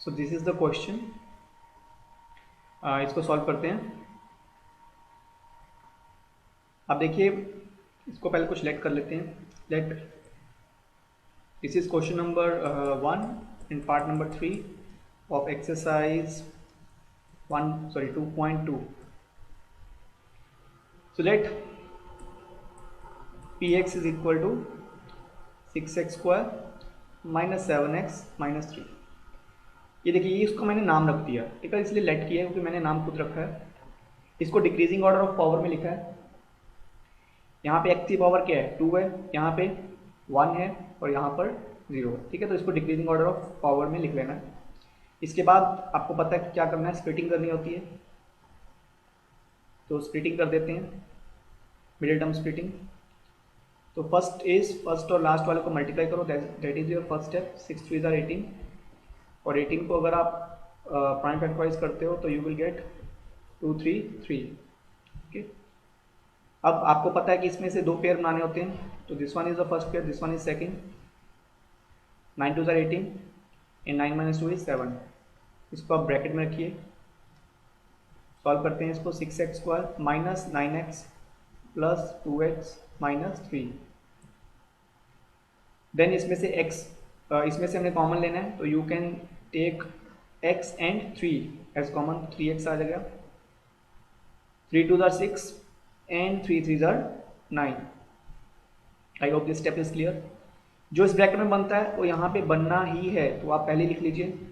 So this is the question. इसको solve करते हैं। अब देखिए, इसको पहले कुछ लेट कर लेते हैं। Let this is question number 1 in part number 3 of exercise 2.2। so let px is equal to 6x square minus 7x minus 3। ये देखिए, ये इसको मैंने नाम रख दिया, ठीक है, इसलिए लेट किया है क्योंकि मैंने नाम खुद रखा है। इसको डिक्रीजिंग ऑर्डर ऑफ पावर में लिखा है। यहाँ पे x की पावर क्या है, 2 है, यहाँ पे 1 है और यहाँ पर 0 है, ठीक है। तो इसको डिक्रीजिंग ऑर्डर ऑफ पावर में लिख लेना है। इसके बाद आपको पता है क्या करना है, स्प्लिटिंग करनी होती है। तो स्प्लिटिंग कर देते हैं, मिडिल टर्म स्प्लिटिंग। तो फर्स्ट और लास्ट वाले को मल्टीप्लाई करो, that is your first step. 6 3 ज़ार 18 और 18 को अगर आप प्राइम फैक्टराइज करते हो तो यू विल गेट 2 3 3। ओके, अब आपको पता है कि इसमें से दो पेयर बनाने होते हैं, तो this one is the first pair, this one is second. 9 2 are 18 and 9 minus 2 is 7। इसको आप ब्रैकेट में रखिए, सॉल्व करते हैं इसको। 6x square minus 9x plus 2x minus 3। Then इसमें से x, इसमें से हमें कॉमन लेना है, तो you can take x and 3 as common. 3x आ जाएगा, 3 2 are 6 and 3 3 are 9। I hope this step is clear. जो इस ब्रैकेट में बनता है वो यहाँ पे बनना ही है, तो आप पहले लिख लीजिए।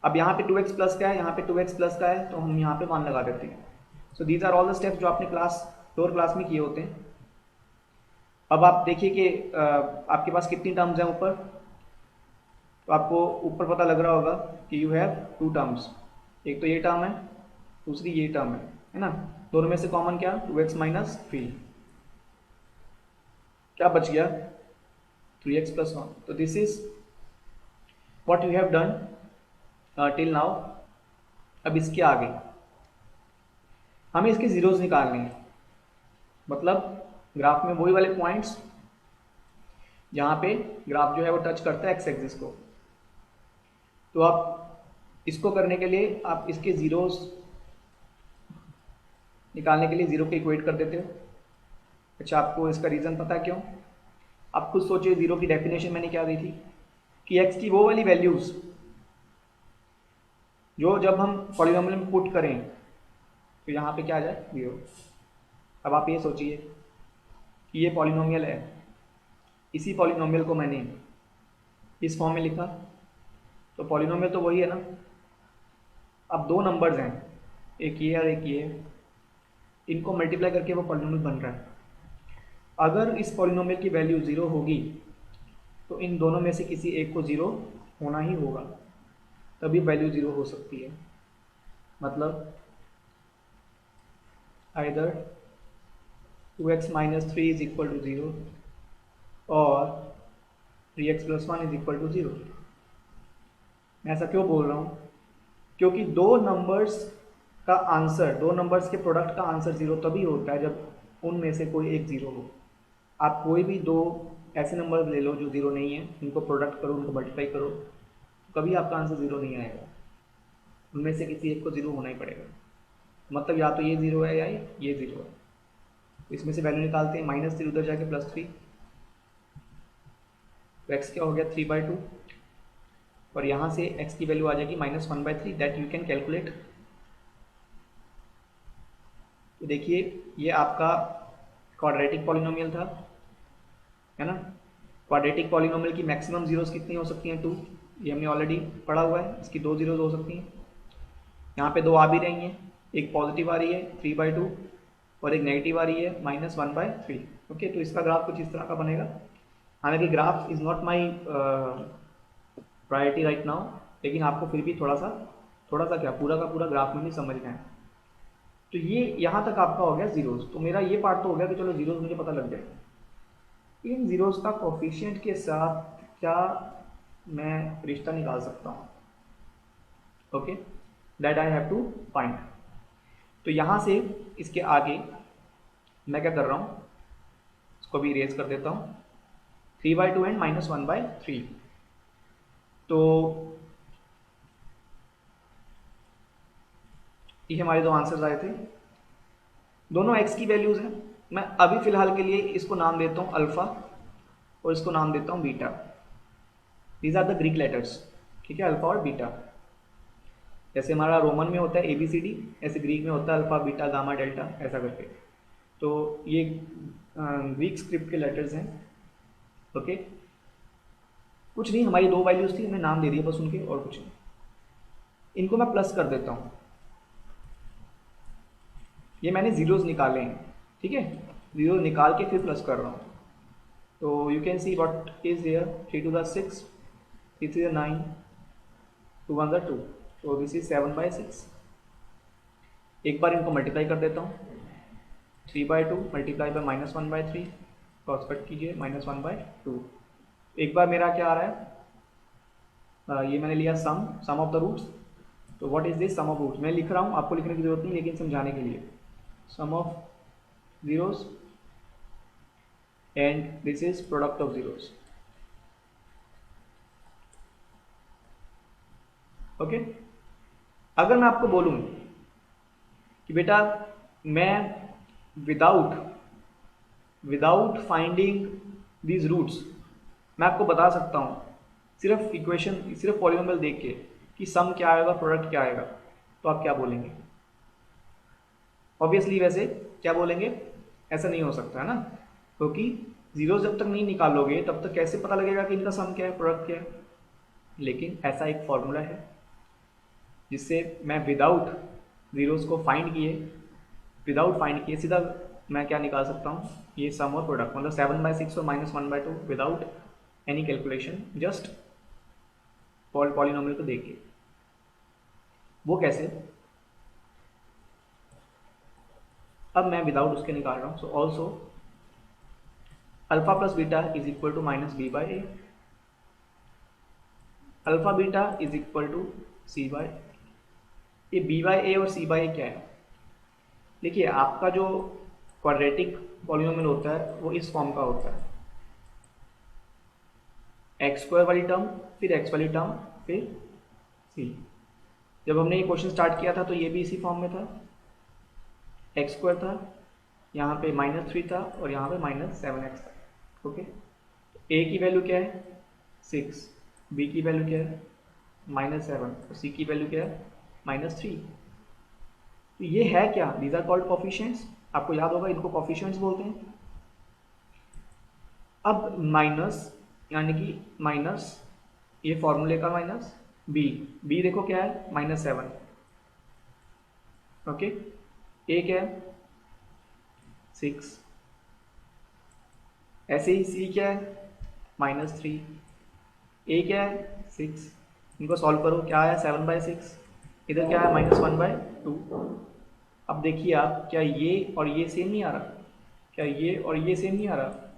अब यहाँ पे 2x प्लस का है, यहाँ पे 2x प्लस का है, तो हम यहाँ पे 1 लगा देते हैं। So these are all the steps जो आपने लोअर क्लास में किए होते हैं। अब आप देखिए कि आपके पास कितनी टर्म्स हैं ऊपर। तो आपको ऊपर पता लग रहा होगा कि यू हैव 2 टर्म्स। एक तो ये टर्म है, दूसरी ये टर्म है ना। दोनों में से कॉमन क्या, 2x माइनस 3। क्या बच गया, 3x प्लस 1। तो this is what you have done till now. अब इसके आगे हमें इसके जीरोस निकालने हैं, मतलब ग्राफ में वही वाले पॉइंट्स जहाँ पे ग्राफ जो है वो टच करता है एक्स एक्सिस को। तो आप इसको करने के लिए आप इसके जीरोस निकालने के लिए जीरो को इक्वेट कर देते हो। अच्छा, आपको इसका रीज़न पता है क्यों? आप खुद सोचिए, जीरो की डेफिनेशन मैंने क्या दी थी कि एक्स की वो वाली वैल्यूज़ जो जब हम पॉलीनोमियल में पुट करें तो यहाँ पे क्या आ जाए, जीरो। अब आप ये सोचिए कि ये पॉलीनोमियल है, इसी पॉलीनोमियल को मैंने इस फॉर्म में लिखा, तो पॉलीनोमियल तो वही है ना। अब दो नंबर्स हैं, एक ये और एक ये, इनको मल्टीप्लाई करके वो पॉलीनोमियल बन रहा है। अगर इस पॉलीनोमियल की वैल्यू ज़ीरो होगी तो इन दोनों में से किसी एक को ज़ीरो होना ही होगा, तभी वैल्यू ज़ीरो हो सकती है। मतलब either 2x minus 3 is equal to 0 और 3x plus 1 is equal to 0। मैं ऐसा क्यों बोल रहा हूँ? क्योंकि दो नंबर्स का आंसर, दो नंबर्स के प्रोडक्ट का आंसर ज़ीरो तभी होता है जब उनमें से कोई एक ज़ीरो हो। आप कोई भी दो ऐसे नंबर ले लो जो ज़ीरो नहीं है, उनको प्रोडक्ट करो, उनको मल्टीप्लाई करो, तो कभी आपका आंसर ज़ीरो नहीं आएगा। उनमें से किसी एक को ज़ीरो होना ही पड़ेगा। मतलब या तो ये ज़ीरो है या ये ज़ीरो है। तो इसमें से वैल्यू निकालते हैं, माइनस 3 उधर जाके प्लस 3, तो एक्स क्या हो गया 3/2, और यहाँ से एक्स की वैल्यू आ जाएगी -1/3, दैट यू कैन कैलकुलेट। तो देखिए, ये आपका क्वाड्रेटिक पॉलिनोमियल था, है ना। क्वाड्रेटिक पॉलिनोमियल की मैक्सिमम जीरोस कितनी हो सकती हैं, 2। ये हमने ऑलरेडी पढ़ा हुआ है। इसकी दो जीरोस हो सकती हैं, यहाँ पे दो आ भी रही हैं, एक पॉजिटिव आ रही है 3/2 और एक नेगेटिव आ रही है -1/3। ओके, तो इसका ग्राफ कुछ इस तरह का बनेगा। हालांकि graph is not my priority right now, लेकिन आपको फिर भी थोड़ा सा क्या, पूरा का पूरा ग्राफ में भी समझना है। तो ये यहाँ तक आपका हो गया जीरोस। तो मेरा ये पार्ट तो हो गया कि चलो जीरोस मुझे पता लग गया। इन जीरोस का कोफिशिएंट के साथ क्या मैं रिश्ता निकाल सकता हूँ, okay, that I have to find. तो यहाँ से इसके आगे मैं क्या कर रहा हूँ, इसको भी इरेज कर देता हूँ, 3/2 एंड -1/3। तो ये हमारे दो आंसर्स आए थे, दोनों x की वैल्यूज़ हैं। मैं अभी फ़िलहाल के लिए इसको नाम देता हूँ अल्फ़ा और इसको नाम देता हूँ beta. These are the Greek letters, ठीक है, अल्फ़ा और बीटा। जैसे हमारा रोमन में होता है ABCD, ऐसे ग्रीक में होता है अल्फ़ा बीटा गामा डेल्टा ऐसा करके। तो ये ग्रीक स्क्रिप्ट के लेटर्स हैं। ओके, कुछ नहीं, हमारी दो वैल्यूज़ थी, हमने नाम दे दिया बस उनके, और कुछ नहीं। इनको मैं प्लस कर देता हूँ, ये मैंने ज़ीरोज़ निकाले हैं, ठीक है, ज़ीरो निकाल के फिर प्लस कर रहा हूँ। तो you can see what is here, 3 to the 6, 3 3 9, 2 1 2, तो दिस इज 7/6। एक बार इनको मल्टीप्लाई कर देता हूँ, 3/2 मल्टीप्लाई बाय -1/3, क्रॉस कट कीजिए, -1/2। एक बार मेरा क्या आ रहा है, ये मैंने लिया सम ऑफ द रूट्स। तो what is this, sum of roots मैं लिख रहा हूँ, आपको लिखने की जरूरत नहीं, लेकिन समझाने के लिए, sum of zeros and this is product of zeros. Okay, अगर मैं आपको बोलूँ कि बेटा मैं विदाउट फाइंडिंग दीज रूट्स मैं आपको बता सकता हूँ सिर्फ इक्वेशन, सिर्फ पॉलिनोमियल देख के कि सम क्या आएगा, प्रोडक्ट क्या आएगा, तो आप क्या बोलेंगे? ऑब्वियसली वैसे क्या बोलेंगे, ऐसा नहीं हो सकता है ना, क्योंकि जीरो जब तक नहीं निकालोगे तब तक कैसे पता लगेगा कि इनका सम क्या है, प्रोडक्ट क्या है। लेकिन ऐसा एक फॉर्मूला है जिससे मैं विदाउट जीरोस को फाइंड किए सीधा मैं क्या निकाल सकता हूँ, ये सम और प्रोडक्ट, मतलब 7/6 और -1/2 without any calculation, just polynomial को देख के। वो कैसे, अब मैं विदाउट उसके निकाल रहा हूँ। So also alpha plus beta is equal to -b/a, alpha beta is equal to c/a। ये b/a और c/a क्या है? देखिए, आपका जो क्वाड्रेटिक पॉलिनोमियल होता है वो इस फॉर्म का होता है, x² वाली टर्म, फिर x वाली टर्म, फिर c। जब हमने ये क्वेश्चन स्टार्ट किया था तो ये भी इसी फॉर्म में था, x² था, यहाँ पे -3 था और यहाँ पे -7x था। ओके, a की वैल्यू क्या है 6, b की वैल्यू क्या है -7 और c की वैल्यू क्या है -3। तो ये है क्या, दीज आर कॉल्ड कोफिशिएंट्स, आपको याद होगा इनको कोफिशिएंट्स बोलते हैं। अब माइनस, यानी कि माइनस ये फॉर्मूले का माइनस बी देखो क्या है -7। ओके, ए क्या है 6, ऐसे ही सी क्या है -3, ए क्या है 6, इनको सॉल्व करो, क्या है 7/6, इधर क्या है -1/2। अब देखिए आप, क्या ये और ये सेम नहीं आ रहा, क्या ये और ये सेम नहीं आ रहा,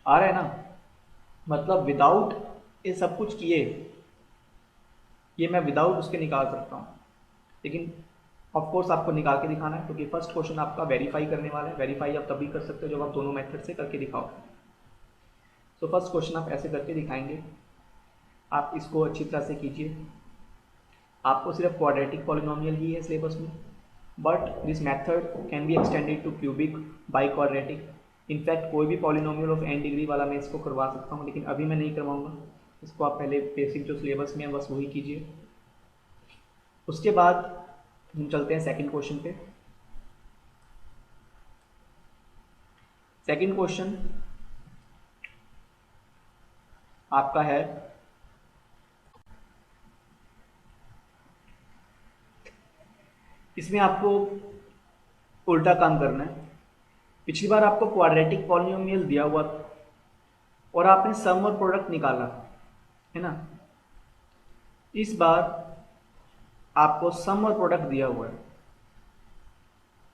आ रहा है ना, मतलब विदाउट ये सब कुछ किए ये मैं विदाउट उसके निकाल सकता हूँ। लेकिन ऑफ कोर्स आपको निकाल के दिखाना है, क्योंकि फर्स्ट क्वेश्चन आपका वेरीफाई करने वाला है। वेरीफाई आप तभी कर सकते हो जब आप दोनों मेथड से करके दिखाओ। तो फर्स्ट क्वेश्चन आप ऐसे करके दिखाएंगे, आप इसको अच्छी तरह से कीजिए। आपको सिर्फ क्वाड्रेटिक पॉलिनोमियल ही है सिलेबस में, but this method can be extended to cubic, biquadratic. In fact कोई भी पॉलिनोमियल ऑफ n डिग्री वाला मैं इसको करवा सकता हूँ, लेकिन अभी मैं नहीं करवाऊँगा। इसको आप पहले बेसिक जो सिलेबस में है बस वही कीजिए। उसके बाद हम चलते हैं सेकंड क्वेश्चन पे। सेकंड क्वेश्चन आपका है, इसमें आपको उल्टा काम करना है। पिछली बार आपको क्वाड्रेटिक पॉलिनोमियल दिया हुआ था और आपने सम और प्रोडक्ट निकाला है ना, इस बार आपको सम और प्रोडक्ट दिया हुआ है।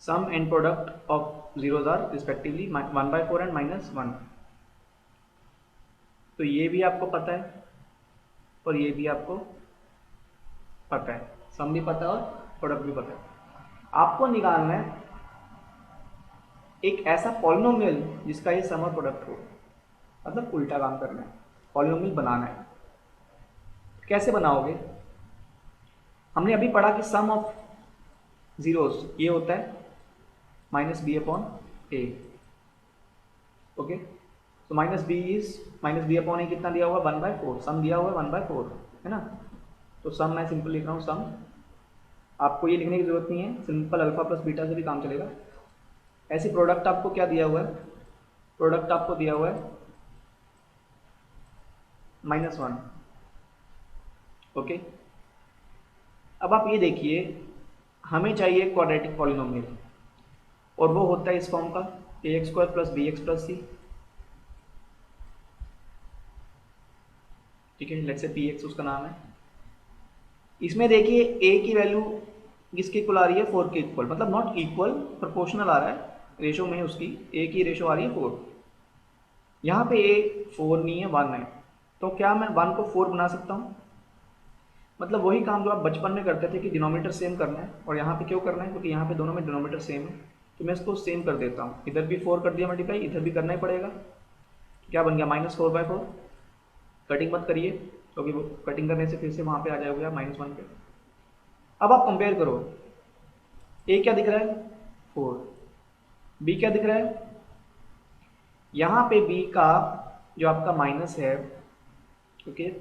Sum and product of zeros are respectively 1/4 and -1। तो ये भी आपको पता है और ये भी आपको पता है, सम भी पता है और प्रोडक्ट भी पता है। आपको निकालना है एक ऐसा पॉलिनोमियल जिसका ये सम और प्रोडक्ट हो, मतलब उल्टा काम करना है, पॉलिनोमियल बनाना है। कैसे बनाओगे? हमने अभी पढ़ा कि सम ऑफ जीरोस ये होता है माइनस बी अपॉन ए। ओके, तो माइनस बी अपॉन ए कितना दिया हुआ, 1/4, सम दिया हुआ है 1/4, है ना। तो सम मैं सिंपल लिख रहा हूँ, सम। आपको ये लिखने की जरूरत नहीं है, सिंपल अल्फा प्लस बीटा से भी काम चलेगा। ऐसी प्रोडक्ट आपको क्या दिया हुआ है, प्रोडक्ट आपको दिया हुआ है -1। ओके, अब आप ये देखिए, हमें चाहिए क्वाड्रेटिक पॉलिनोमियल, और वो होता है इस फॉर्म का, ax² plus B X plus C. ठीक है, लेट्स से पी एक्स उसका नाम है। इसमें देखिए a की वैल्यू किसके इक्वल आ रही है, 4 के इक्वल, मतलब नॉट इक्वल, प्रोपोर्शनल आ रहा है रेशो में, उसकी a की रेशो आ रही है 4। यहाँ पे a 4 नहीं है, 1 है, तो क्या मैं 1 को 4 बना सकता हूँ। मतलब वही काम जो आप बचपन में करते थे कि डिनोमीटर सेम करना है, और यहाँ पे क्यों करना है, क्योंकि यहाँ पे दोनों में डिनोमीटर सेम है, तो मैं इसको सेम कर देता हूँ। इधर भी 4 कर दिया मल्टीप्लाई, इधर भी करना ही पड़ेगा। क्या बन गया, -4/4। कटिंग मत करिए, क्योंकि वो कटिंग करने से फिर से वहाँ पे आ जाओगे आप -1 पे। अब आप कंपेयर करो, ए क्या दिख रहा है 4, बी क्या दिख रहा है, यहाँ पे बी का जो आपका माइनस है, ओके,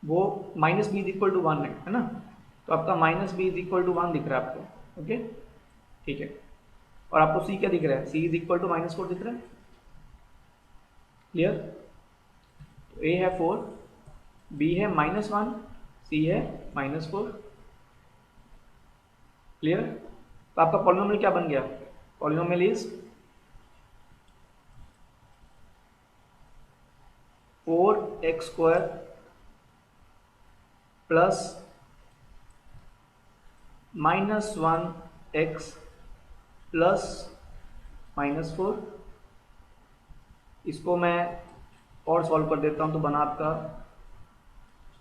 वो minus b is equal to 1 है ना। तो आपका minus b is equal to 1 दिख रहा है आपको। ओके, ठीक है, और आपको सी क्या दिख रहा है, सी इज इक्वल टू -4 दिख रहा है। क्लियर, तो ए है 4, बी है -1, सी है -4। क्लियर, तो आपका पॉलिनोमियल क्या बन गया, polynomial is 4x² plus -1x plus -4। इसको मैं और सॉल्व कर देता हूँ, तो बना आपका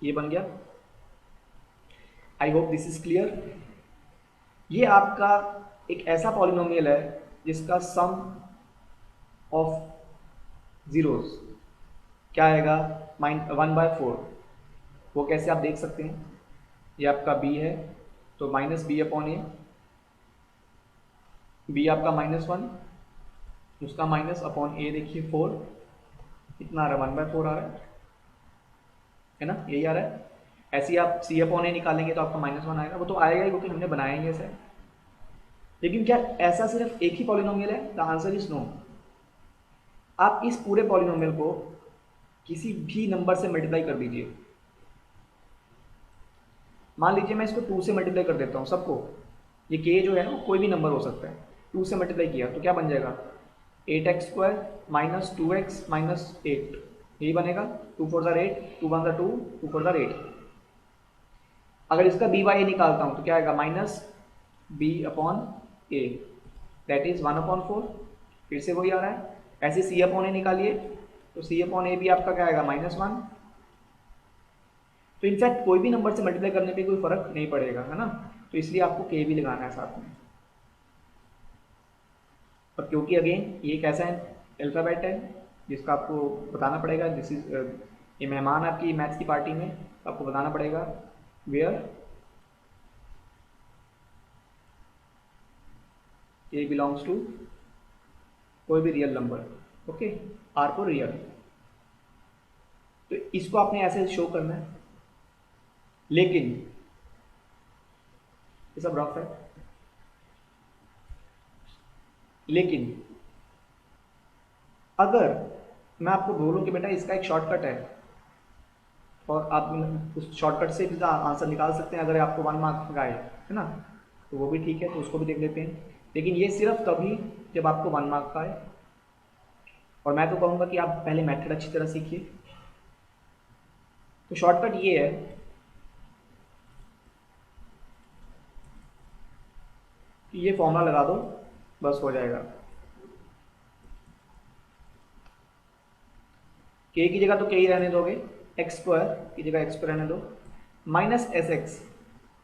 ये बन गया। आई होप दिस इज क्लियर। ये आपका एक ऐसा पॉलिनोमियल है जिसका सम ऑफ जीरोस क्या आएगा, 1/4। वो कैसे आप देख सकते हैं, ये आपका b है, तो -b/a, b आपका -1, उसका माइनस अपॉन a, देखिए 4, कितना आ रहा है, 1/4 आ रहा है ना, यही आ रहा है। ऐसे ही आप c/a निकालेंगे तो आपका -1 आएगा, वो तो आएगा ही क्योंकि हमने बनाया ही ऐसे। लेकिन क्या ऐसा सिर्फ एक ही पॉलिनोमियल है, द आंसर इज नो। आप इस पूरे पॉलिनोमियल को किसी भी नंबर से मल्टीप्लाई कर दीजिए। मान लीजिए मैं इसको 2 से मल्टीप्लाई कर देता हूँ सबको, ये k जो है ना कोई भी नंबर हो सकता है, 2 से मल्टीप्लाई किया तो क्या बन जाएगा, 8x² माइनस 2x माइनस 8, यही बनेगा। 2 4 ज़ार 8, 2 1 ज़ार 2, 2 4 ज़ार 8। अगर इसका b बाई ए निकालता हूँ तो क्या आएगा, -b/a, दैट इज 1/4। फिर से वही आ रहा है। ऐसे c/a निकालिए, तो c/a भी आपका क्या आएगा, -1। तो इनफैक्ट कोई भी नंबर से मल्टीप्लाई करने पे कोई फर्क नहीं पड़ेगा, है ना। तो इसलिए आपको k भी लगाना है साथ में। और क्योंकि अगेन ये एक ऐसा अल्फ़ाबेट है जिसका आपको बताना पड़ेगा, दिस इज ये मेहमान आपकी मैथ्स की पार्टी में, आपको बताना पड़ेगा वेयर ए बिलोंग्स टू कोई भी रियल नंबर। ओके, आर को रियल, तो इसको आपने ऐसे शो करना है। लेकिन ये सब रफ है, लेकिन अगर मैं आपको बोलूं कि बेटा इसका एक शॉर्टकट है, और आप उस शॉर्टकट से भी आंसर निकाल सकते हैं अगर आपको 1 मार्क का है ना, तो वो भी ठीक है, तो उसको भी देख लेते हैं। लेकिन ये सिर्फ तभी जब आपको 1 मार्क का है। और मैं तो कहूँगा कि आप पहले मेथड अच्छी तरह सीखिए। तो शॉर्टकट ये है कि ये फॉर्मूला लगा दो, बस हो जाएगा। के की जगह तो के ही रहने दोगे, x² की जगह x² रहने दो, माइनस sx,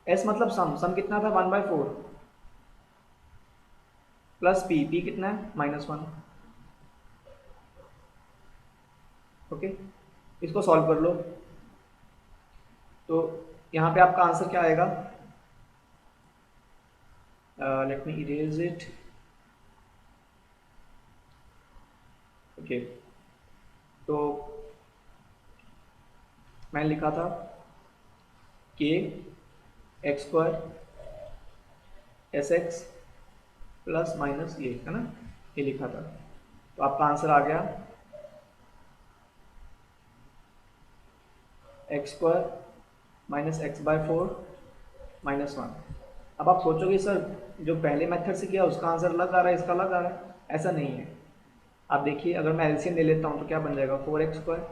s मतलब सम कितना था, 1/4, प्लस p कितना है, -1। ओके, इसको सॉल्व कर लो, तो यहाँ पे आपका आंसर क्या आएगा? Let me erase it. Okay, तो मैंने लिखा था के x square S x plus minus ये, है ना, ये लिखा था। तो आपका आंसर आ गया x square minus x by four minus one. अब आप सोचोगे सर जो पहले मेथड से किया उसका आंसर अलग आ रहा है, इसका अलग आ रहा है। ऐसा नहीं है। आप देखिए, अगर मैं एलसीएम ले लेता हूँ तो क्या बन जाएगा, four x square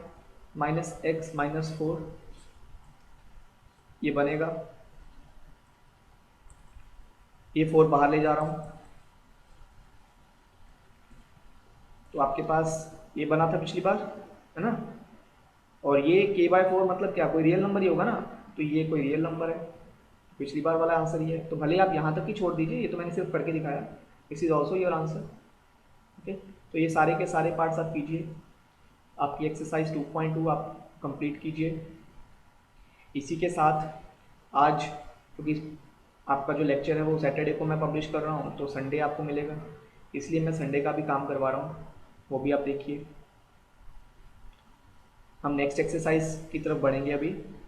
minus x minus four, ये बनेगा। ये फोर बाहर ले जा रहा हूँ, तो आपके पास ये बना था पिछली बार, है ना। और ये के बाय फोर मतलब क्या, कोई रियल नंबर ही होगा ना, तो ये कोई रियल नंबर है। पिछली बार वाला आंसर ये है। तो भले आप यहाँ तक ही छोड़ दीजिए, ये तो मैंने सिर्फ करके दिखाया। This is also your answer. Okay, तो ये सारे के सारे पार्ट्स आप कीजिए। आपकी एक्सरसाइज 2.2 आप कंप्लीट कीजिए। इसी के साथ आज, क्योंकि आपका जो लेक्चर है वो सैटरडे को मैं पब्लिश कर रहा हूँ, तो संडे आपको मिलेगा, इसलिए मैं संडे का भी काम करवा रहा हूँ, वो भी आप देखिए। हम नेक्स्ट एक्सरसाइज की तरफ बढ़ेंगे अभी।